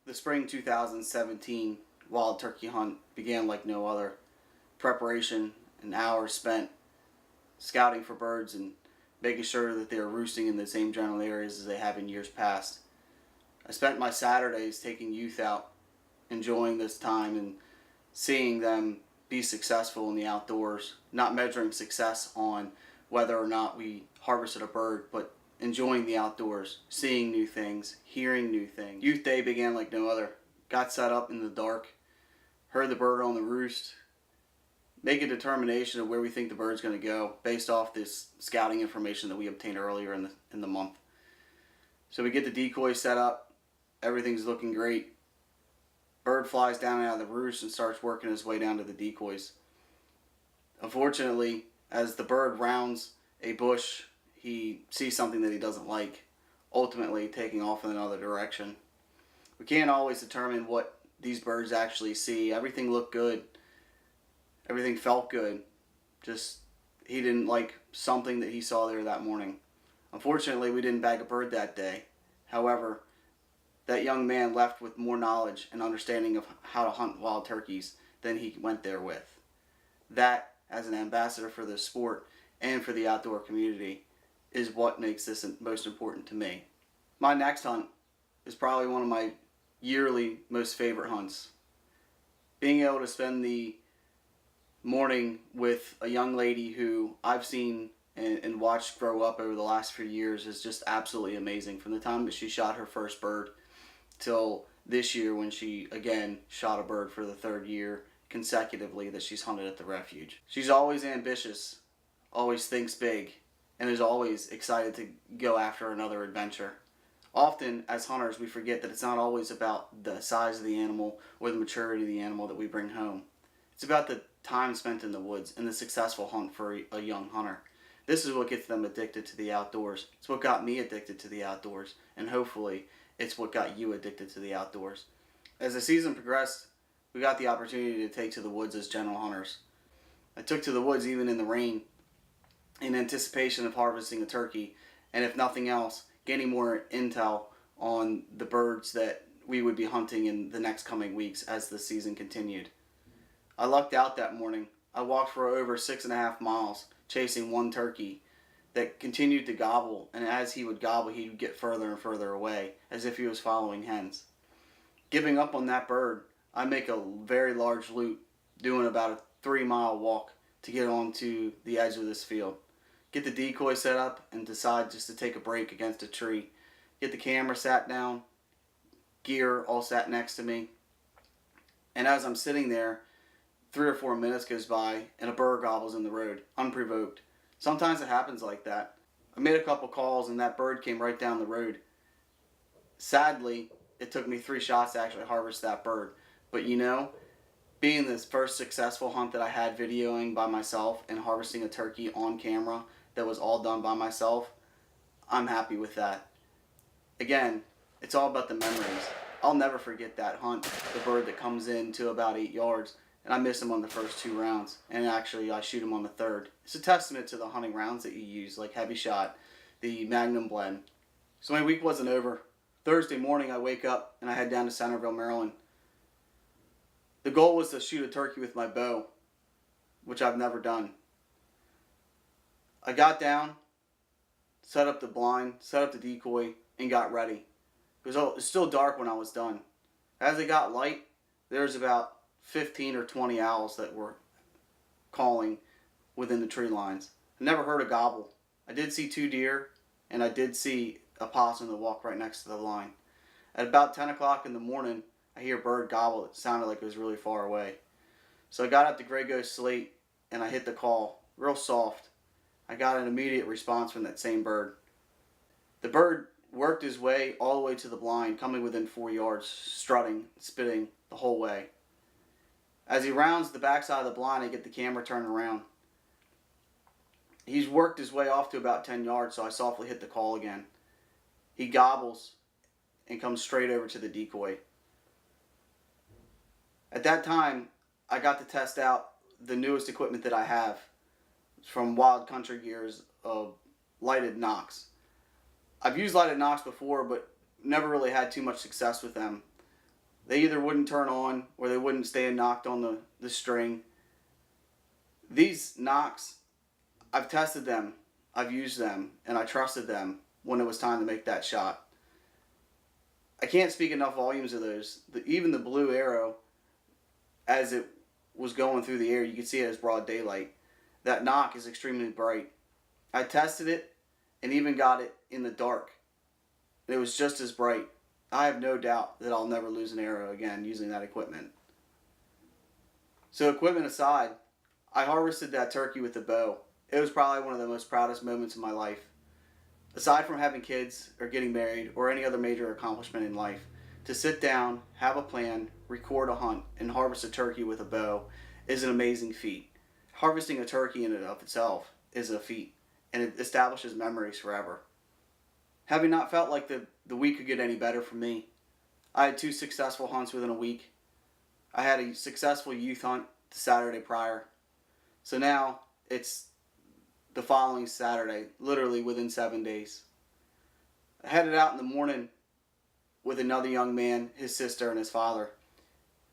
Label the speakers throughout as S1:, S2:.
S1: The spring 2017 wild turkey hunt began like no other. Preparation and hours spent scouting for birds and making sure that they are roosting in the same general areas as they have in years past. I spent my Saturdays taking youth out, enjoying this time and seeing them be successful in the outdoors, not measuring success on whether or not we harvested a bird, but enjoying the outdoors, seeing new things, hearing new things. Youth Day began like no other. Got set up in the dark, heard the bird on the roost, make a determination of where we think the bird's going to go based off this scouting information that we obtained earlier in the month. So we get the decoy set up, everything's looking great. Bird flies down out of the roost and starts working his way down to the decoys. Unfortunately, as the bird rounds a bush, he sees something that he doesn't like, ultimately taking off in another direction. We can't always determine what these birds actually see. Everything looked good. Everything felt good. Just he didn't like something that he saw there that morning. Unfortunately, we didn't bag a bird that day. However, that young man left with more knowledge and understanding of how to hunt wild turkeys than he went there with. That, as an ambassador for the sport and for the outdoor community, is what makes this most important to me. My next hunt is probably one of my yearly most favorite hunts. Being able to spend the morning with a young lady who I've seen and watched grow up over the last few years is just absolutely amazing. From the time that she shot her first bird till this year when she again shot a bird for the third year consecutively that she's hunted at the Refuge. She's always ambitious, always thinks big, and is always excited to go after another adventure. Often, as hunters, we forget that it's not always about the size of the animal or the maturity of the animal that we bring home. It's about the time spent in the woods and the successful hunt for a young hunter. This is what gets them addicted to the outdoors. It's what got me addicted to the outdoors, and hopefully it's what got you addicted to the outdoors. As the season progressed, we got the opportunity to take to the woods as general hunters. I took to the woods even in the rain in anticipation of harvesting a turkey, and if nothing else, gaining more intel on the birds that we would be hunting in the next coming weeks as the season continued. I lucked out that morning. I walked for over 6.5 miles chasing one turkey that continued to gobble, and as he would gobble, he would get further and further away as if he was following hens. Giving up on that bird, I make a very large loop, doing about a 3-mile walk to get onto the edge of this field. Get the decoy set up and decide just to take a break against a tree. Get the camera sat down, gear all sat next to me, and as I'm sitting there, 3 or 4 minutes goes by and a bird gobbles in the road, unprovoked. Sometimes it happens like that. I made a couple calls and that bird came right down the road. Sadly, it took me 3 shots to actually harvest that bird. But you know, being this first successful hunt that I had videoing by myself and harvesting a turkey on camera that was all done by myself, I'm happy with that. Again, it's all about the memories. I'll never forget that hunt, the bird that comes in to about 8 yards, and I miss him on the first 2 rounds, and actually I shoot him on the third. It's a testament to the hunting rounds that you use, like Heavy Shot, the Magnum blend. So my week wasn't over. Thursday morning I wake up and I head down to Centerville, Maryland. The goal was to shoot a turkey with my bow, which I've never done. I got down, set up the blind, set up the decoy, and got ready. It was still dark when I was done. As it got light, there's about 15 or 20 owls that were calling within the tree lines. I never heard a gobble. I did see 2 deer, and I did see a possum that walked right next to the line. At about 10 o'clock in the morning, I hear a bird gobble. It sounded like it was really far away. So I got up to Gray Ghost Slate, and I hit the call, real soft. I got an immediate response from that same bird. The bird worked his way all the way to the blind, coming within 4 yards, strutting, spitting the whole way. As he rounds the backside of the blind, I get the camera turned around. He's worked his way off to about 10 yards, so I softly hit the call again. He gobbles and comes straight over to the decoy. At that time, I got to test out the newest equipment that I have from Wild Country Gear's lighted nocks. I've used lighted nocks before, but never really had too much success with them. They either wouldn't turn on or they wouldn't stay and knocked on the string. These knocks, I've tested them, I've used them, and I trusted them when it was time to make that shot. I can't speak enough volumes of those. Even the blue arrow, as it was going through the air, you could see it as broad daylight. That knock is extremely bright. I tested it and even got it in the dark. It was just as bright. I have no doubt that I'll never lose an arrow again using that equipment. So equipment aside, I harvested that turkey with a bow. It was probably one of the most proudest moments of my life. Aside from having kids or getting married or any other major accomplishment in life, to sit down, have a plan, record a hunt, and harvest a turkey with a bow is an amazing feat. Harvesting a turkey in and of itself is a feat, and it establishes memories forever. Having not felt like the week could get any better for me, I had 2 successful hunts within a week. I had a successful youth hunt the Saturday prior. So now it's the following Saturday, literally within 7 days. I headed out in the morning with another young man, his sister, and his father.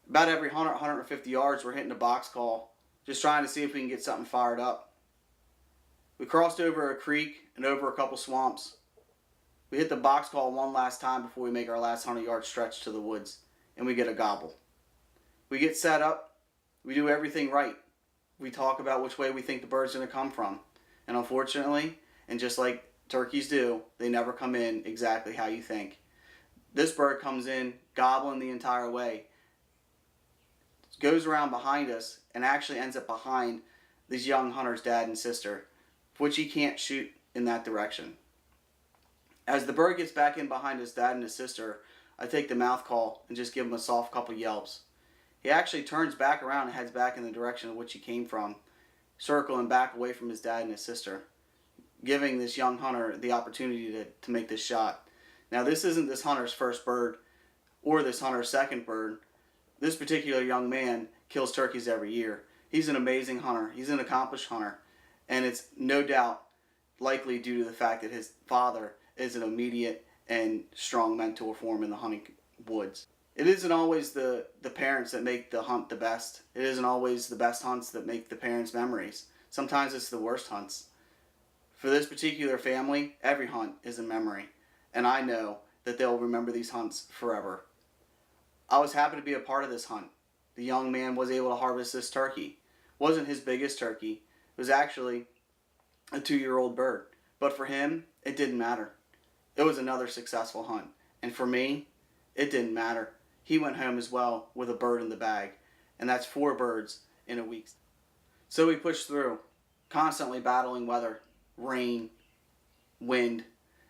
S1: About every 100, 150 yards, we're hitting a box call, just trying to see if we can get something fired up. We crossed over a creek and over a couple swamps. We hit the box call one last time before we make our last 100-yard stretch to the woods, and we get a gobble. We get set up. We do everything right. We talk about which way we think the bird's going to come from. And unfortunately, and just like turkeys do, they never come in exactly how you think. This bird comes in gobbling the entire way, goes around behind us, and actually ends up behind this young hunter's dad and sister, which he can't shoot in that direction. As the bird gets back in behind his dad and his sister, I take the mouth call and just give him a soft couple yelps. He actually turns back around and heads back in the direction of which he came from, circling back away from his dad and his sister, giving this young hunter the opportunity to make this shot. Now, this isn't this hunter's first bird or this hunter's second bird. This particular young man kills turkeys every year. He's an amazing hunter. He's an accomplished hunter. And it's no doubt likely due to the fact that his father is an immediate and strong mentor for him in the hunting woods. It isn't always the parents that make the hunt the best. It isn't always the best hunts that make the parents' memories. Sometimes it's the worst hunts. For this particular family, every hunt is a memory. And I know that they'll remember these hunts forever. I was happy to be a part of this hunt. The young man was able to harvest this turkey. It wasn't his biggest turkey. It was actually a 2-year-old bird. But for him, it didn't matter. It was another successful hunt. And for me, it didn't matter. He went home as well with a bird in the bag. And that's 4 birds in a week. So we pushed through, constantly battling weather, rain, wind,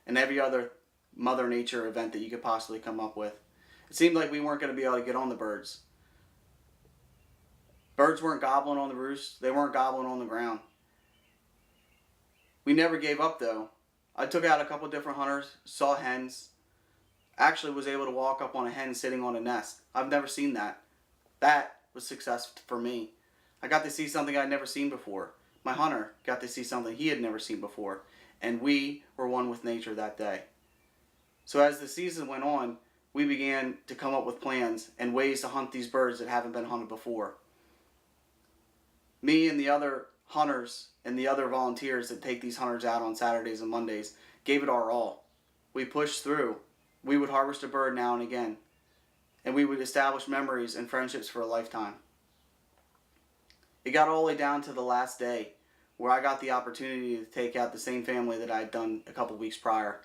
S1: and every other Mother Nature event that you could possibly come up with. It seemed like we weren't going to be able to get on the birds. Birds weren't gobbling on the roost. They weren't gobbling on the ground. We never gave up though. I took out a couple different hunters, saw hens. Actually was able to walk up on a hen sitting on a nest. I've never seen that. That was success for me. I got to see something I'd never seen before. My hunter got to see something he had never seen before. And we were one with nature that day. So as the season went on, we began to come up with plans and ways to hunt these birds that haven't been hunted before. Me and the other hunters and the other volunteers that take these hunters out on Saturdays and Mondays gave it our all. We pushed through. We would harvest a bird now and again. And we would establish memories and friendships for a lifetime. It got all the way down to the last day where I got the opportunity to take out the same family that I had done a couple weeks prior,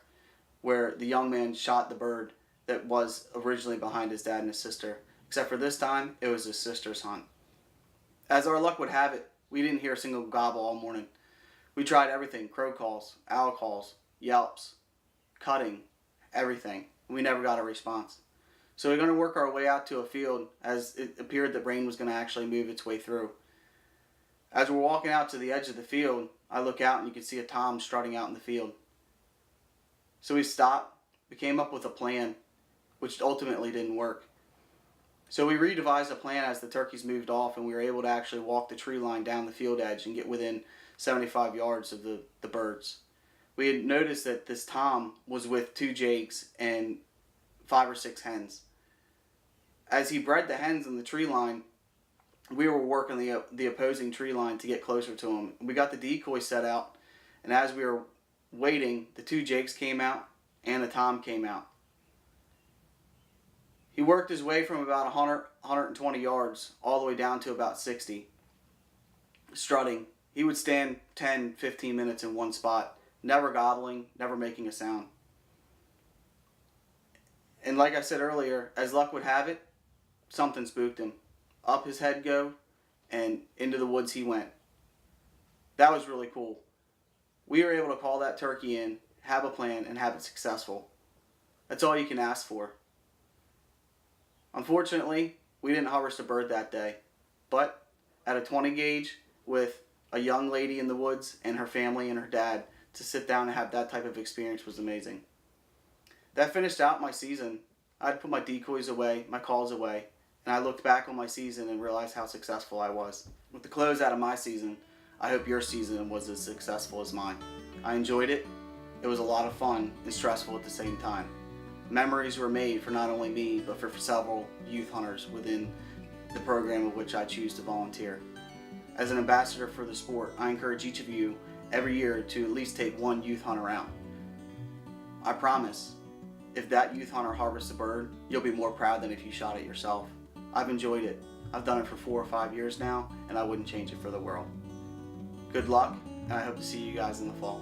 S1: where the young man shot the bird that was originally behind his dad and his sister. Except for this time, it was his sister's hunt. As our luck would have it, we didn't hear a single gobble all morning. We tried everything, crow calls, owl calls, yelps, cutting, everything. We never got a response. So we're going to work our way out to a field as it appeared that rain was going to actually move its way through. As we're walking out to the edge of the field, I look out and you can see a tom strutting out in the field. So we stopped. We came up with a plan, which ultimately didn't work. So we redevised a plan as the turkeys moved off, and we were able to actually walk the tree line down the field edge and get within 75 yards of the birds. We had noticed that this tom was with 2 jakes and 5 or 6 hens. As he bred the hens in the tree line, we were working the opposing tree line to get closer to him. We got the decoy set out, and as we were waiting, the two jakes came out and the tom came out. He worked his way from about 100, 120 yards all the way down to about 60, strutting. He would stand 10, 15 minutes in one spot, never gobbling, never making a sound. And like I said earlier, as luck would have it, something spooked him. Up his head go, and into the woods he went. That was really cool. We were able to call that turkey in, have a plan, and have it successful. That's all you can ask for. Unfortunately, we didn't harvest a bird that day, but at a 20 gauge with a young lady in the woods and her family and her dad, to sit down and have that type of experience was amazing. That finished out my season. I'd put my decoys away, my calls away, and I looked back on my season and realized how successful I was. With the close out of my season, I hope your season was as successful as mine. I enjoyed it. It was a lot of fun and stressful at the same time. Memories were made for not only me, but for several youth hunters within the program of which I choose to volunteer. As an ambassador for the sport, I encourage each of you every year to at least take one youth hunter out. I promise, if that youth hunter harvests a bird, you'll be more proud than if you shot it yourself. I've enjoyed it. I've done it for 4 or 5 years now, and I wouldn't change it for the world. Good luck, and I hope to see you guys in the fall.